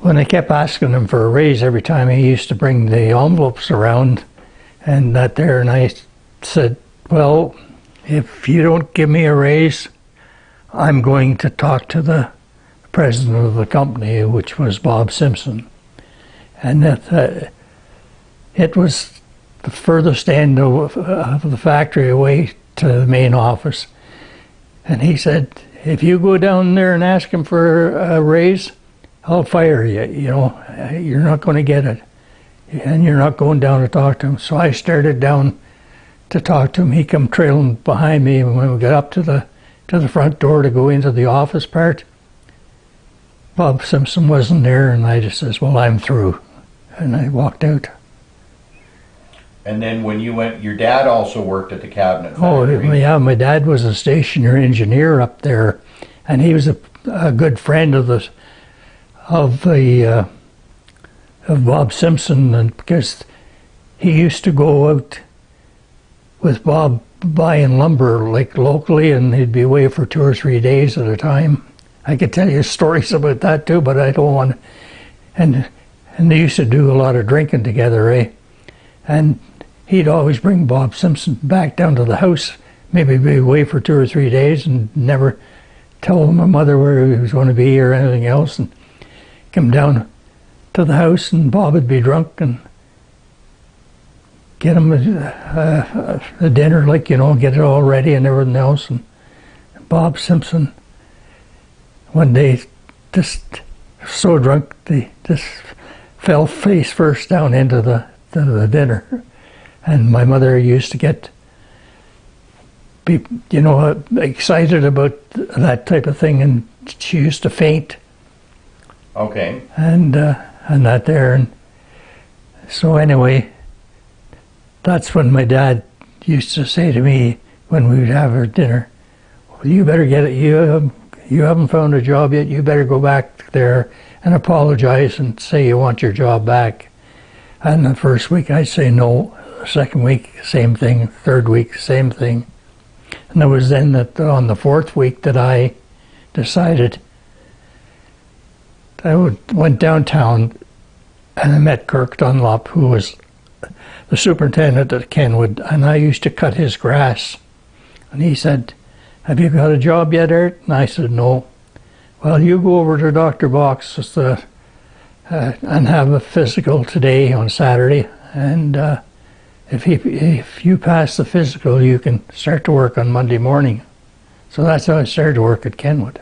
when I kept asking him for a raise every time, he used to bring the envelopes around and that there, and I said, well, if you don't give me a raise, I'm going to talk to the president of the company, which was Bob Simpson. And that it was the furthest end of the factory away to the main office. And he said, if you go down there and ask him for a raise, I'll fire you. You know, you're not going to get it. And you're not going down to talk to him. So I started down to talk to him. He come trailing behind me, and when we got up to the front door to go into the office part, Bob Simpson wasn't there, and I just says, well, I'm through. And I walked out. And then when you went, your dad also worked at the cabinet factory. Oh, yeah, my dad was a stationer engineer up there, and he was a good friend of Bob Simpson, and because he used to go out with Bob buying lumber like locally, and he'd be away for 2 or 3 days at a time. I could tell you stories about that too, but I don't want to. And they used to do a lot of drinking together, eh? And he'd always bring Bob Simpson back down to the house, maybe be away for 2 or 3 days, and never tell my mother where he was going to be or anything else, and come down to the house, and Bob would be drunk, and get him a dinner, like, you know, get it all ready and everything else. And Bob Simpson, one day, just so drunk, they just fell face first down into the dinner. And my mother used to be, you know, excited about that type of thing, and she used to faint. Okay. And that there, and so anyway, that's when my dad used to say to me when we would have our dinner, well, you better get it, you haven't found a job yet, you better go back there and apologize and say you want your job back. And the first week I'd say no, the second week same thing, third week same thing. And it was then that on the fourth week that I decided, I went downtown and I met Kirk Dunlop, who was the superintendent at Kenwood, and I used to cut his grass. And he said, have you got a job yet, Art? And I said, no. Well, you go over to Dr. Box and have a physical today on Saturday, and if you pass the physical, you can start to work on Monday morning. So that's how I started to work at Kenwood.